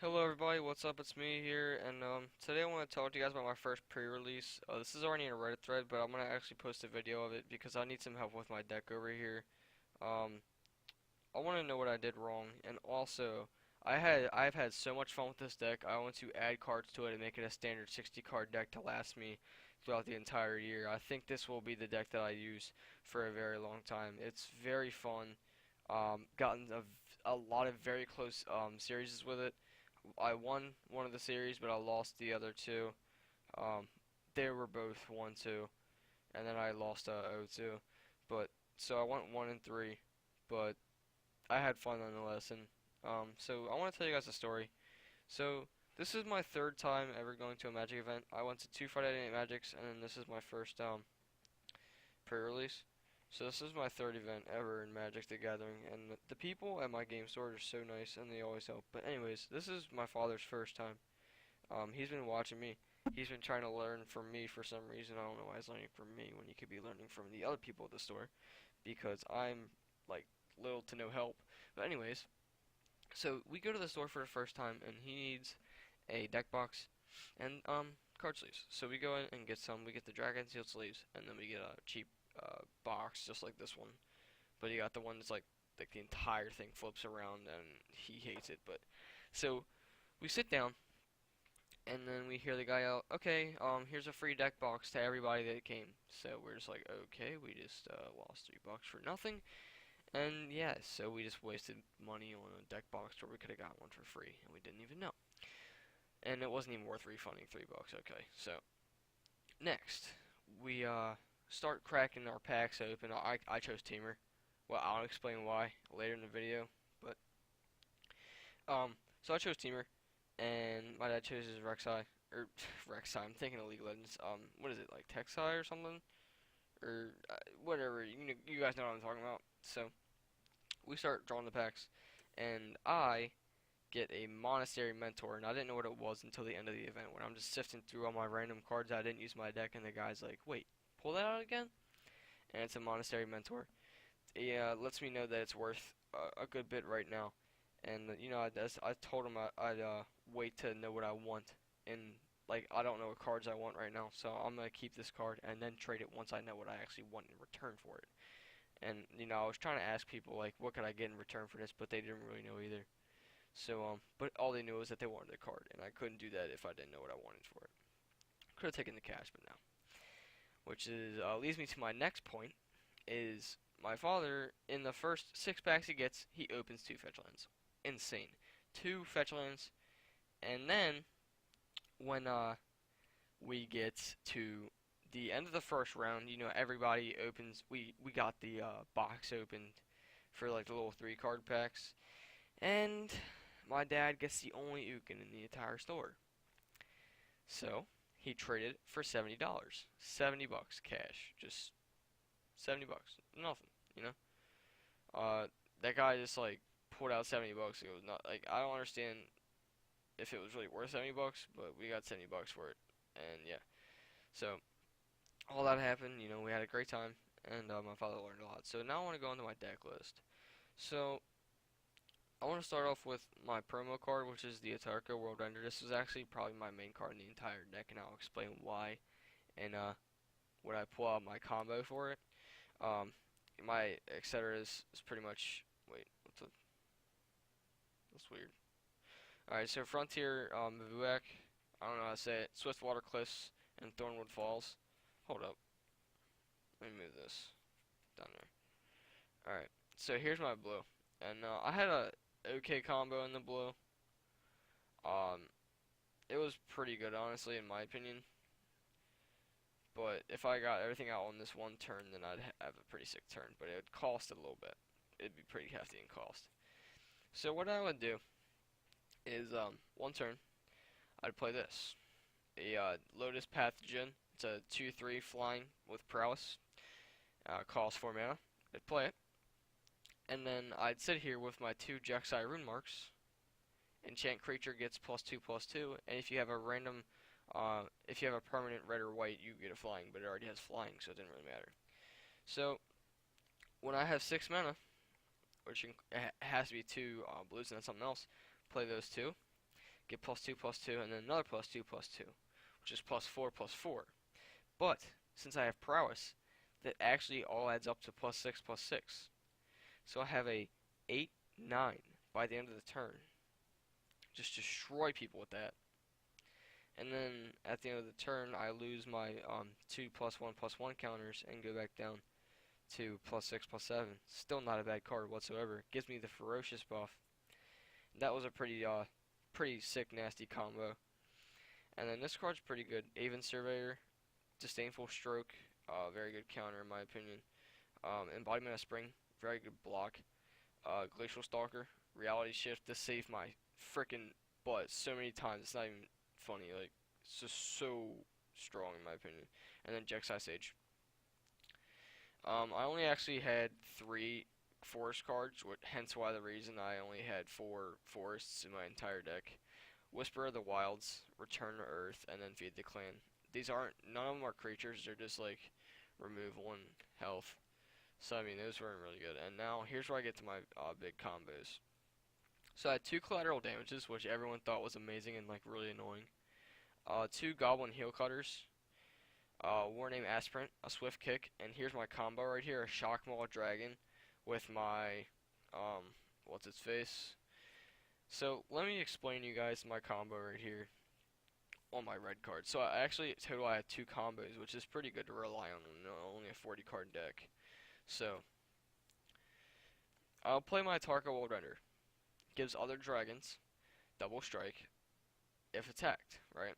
Hello everybody, what's up? It's me here, and today I want to talk to you guys about my first pre-release. This is already in a Reddit thread, but I'm gonna actually post a video of it because I need some help with my deck over here. Um, I want to know what I did wrong, and also I've had so much fun with this deck. I want to add cards to it and make it a standard 60 card deck to last me throughout the entire year. I think this will be the deck that I use for a very long time. It's very fun. Gotten a lot of very close series with it. I won one of the series, but I lost the other two. Um, they were both 1-2, and then I lost 0-2. But so I went 1-3, but I had fun nonetheless. And so I want to tell you guys a story. So this is my third time ever going to a Magic event. I went to two Friday Night Magics, and then this is my first pre-release. So this is my third event ever in Magic the Gathering, and the people at my game store are so nice, and they always help. But anyways, this is my father's first time. He's been watching me. He's been trying to learn from me for some reason. I don't know why he's learning from me when he could be learning from the other people at the store, because I'm like little to no help. But anyways, so we go to the store for the first time, and he needs a deck box and card sleeves. So we go in and get some. We get the Dragon Sealed sleeves, and then we get a cheap box just like this one. But you got the one that's like the entire thing flips around, and he hates it. But so we sit down, and then we hear the guy out. Okay, here's a free deck box to everybody that came. So we're just like, okay, we just lost $3 for nothing. And yeah, so we just wasted money on a deck box where we could have got one for free, and we didn't even know. And it wasn't even worth refunding $3. Okay, so next we start cracking our packs open. I chose Teamer. Well, I'll explain why later in the video. But so I chose Teamer, and my dad chose his Rek'Sai or Rek'Sai. I'm thinking of League of Legends. What is it, like Texai or something, or whatever. You guys know what I'm talking about. So we start drawing the packs, and I get a Monastery Mentor, and I didn't know what it was until the end of the event when I'm just sifting through all my random cards I didn't use my deck, and the guy's like, "Wait, pull that out again?" And it's a Monastery Mentor. It lets me know that it's worth a good bit right now. And I told him I'd wait to know what I want, and like I don't know what cards I want right now, so I'm gonna keep this card and then trade it once I know what I actually want in return for it. And I was trying to ask people like what could I get in return for this, but they didn't really know either. So but all they knew was that they wanted the card, and I couldn't do that if I didn't know what I wanted for it. Could have taken the cash, but no. Which is leads me to my next point is my father in the first six packs he gets, he opens two fetch lands. Insane. Two fetch lands, and then when we get to the end of the first round, everybody opens. We got the box opened for like the little 3 card packs, and my dad gets the only Ukin in the entire store. So he traded for $70. $70 cash, just $70, nothing. You know, that guy just like pulled out $70. It was not like I don't understand if it was really worth $70, but we got $70 for it, and yeah. So all that happened. We had a great time, and my father learned a lot. So now I want to go into my deck list. So I want to start off with my promo card, which is the Atarka World Ender. This is actually probably my main card in the entire deck, and I'll explain why and when I pull out my combo for it. Um, my etc. is pretty much. Wait, that's weird. Alright, so Frontier, Vuek, I don't know how to say it, Swiftwater Cliffs, and Thornwood Falls. Hold up, let me move this down there. Alright, so here's my blue. And I had a okay combo in the blue. Um, it was pretty good, honestly, in my opinion. But if I got everything out on this one turn, then I'd have a pretty sick turn. But it would cost a little bit. It'd be pretty hefty in cost. So what I would do is, one turn, I'd play this. A Lotus Pathogen. It's a 2/3 flying with prowess. Costs 4 mana. I'd play it. And then I'd sit here with my 2 Jaxai rune marks. Enchant creature gets +2/+2. And if you have a random, if you have a permanent red or white, you get a flying. But it already has flying, so it didn't really matter. So when I have 6 mana, which it has to be 2 blues and then something else, play those 2. get plus 2, and then another plus 2, which is plus 4. But since I have prowess, that actually all adds up to plus 6. So I have a 8, 9 by the end of the turn. Just destroy people with that. And then at the end of the turn, I lose my 2 plus 1 counters and go back down to plus 6 plus 7. Still not a bad card whatsoever. Gives me the ferocious buff. That was a pretty sick, nasty combo. And then this card's pretty good. Aven Surveyor, Disdainful Stroke, very good counter in my opinion. Embodiment of Spring, very good block. Glacial Stalker, Reality Shift. This saved my freaking butt so many times. It's not even funny. Like, it's just so strong in my opinion. And then Jexai Sage. I only actually had 3 forest cards, hence why the reason I only had 4 forests in my entire deck. Whisper of the Wilds, Return to Earth, and then Feed the Clan. None of them are creatures, they're just like removal and health. So I mean, those weren't really good. And now here's where I get to my big combos. So I had 2 collateral damages, which everyone thought was amazing and like really annoying. 2 Goblin Heel Cutters. Warname Aspirant, a Swift Kick, and here's my combo right here, a Shock Maul Dragon with my, what's its face? So, let me explain to you guys my combo right here on my red card. So, I had 2 combos, which is pretty good to rely on, only a 40 card deck. So, I'll play my Tarka World Render. Gives other dragons double strike if attacked, right?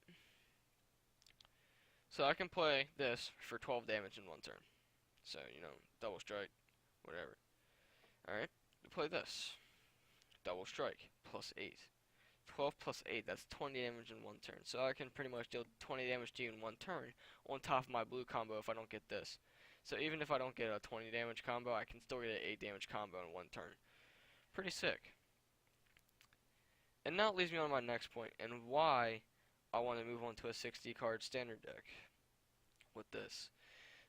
So I can play this for 12 damage in one turn. So, double strike, whatever. Alright, play this. Double strike, +8. 12 plus 8, that's 20 damage in one turn. So I can pretty much deal 20 damage to you in one turn on top of my blue combo if I don't get this. So even if I don't get a 20 damage combo, I can still get an 8 damage combo in one turn. Pretty sick. And now it leads me on to my next point, and why I want to move on to a 60 card standard deck with this.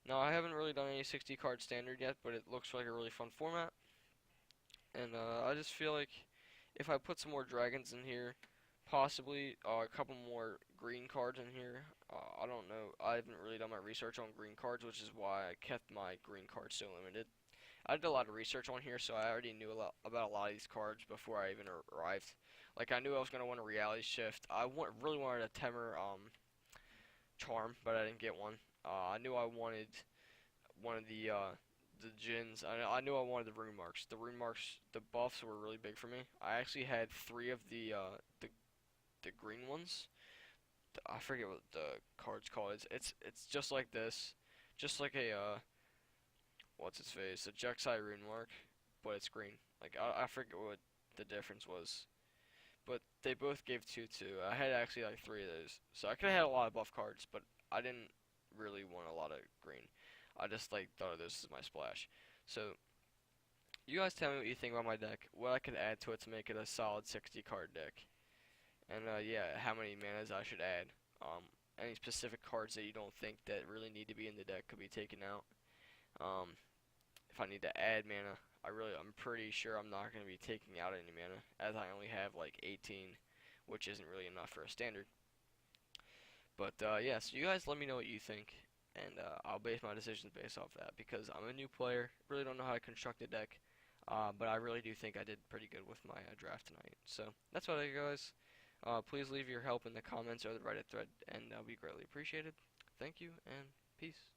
Now I haven't really done any 60 card standard yet, but it looks like a really fun format. And I just feel like if I put some more dragons in here, possibly a couple more green cards in here. I don't know. I haven't really done my research on green cards, which is why I kept my green cards so limited. I did a lot of research on here, so I already knew about a lot of these cards before I even arrived. Like, I knew I was going to want a Reality Shift. I really wanted a Temur Charm, but I didn't get one. I knew I wanted one of the Djinns. I knew I wanted the Rune Marks. The Rune Marks, the buffs were really big for me. I actually had 3 of the green ones. I forget what the card's called. It's just like this, just like a what's its face, a Jexai Rune Mark, but it's green. Like I forget what the difference was, but they both gave 2/2. I had actually like 3 of those, so I could have had a lot of buff cards, but I didn't really want a lot of green. I just like thought of this as my splash. So you guys tell me what you think about my deck, what I could add to it to make it a solid 60 card deck. And yeah, how many manas I should add. Any specific cards that you don't think that really need to be in the deck could be taken out. If I need to add mana, I'm pretty sure I'm not going to be taking out any mana, as I only have like 18, which isn't really enough for a standard. But yeah, so you guys let me know what you think, and I'll base my decisions based off that, because I'm a new player, really don't know how to construct a deck, but I really do think I did pretty good with my draft tonight. So that's what I got, guys. Please leave your help in the comments or the Reddit thread, and that'll be greatly appreciated. Thank you, and peace.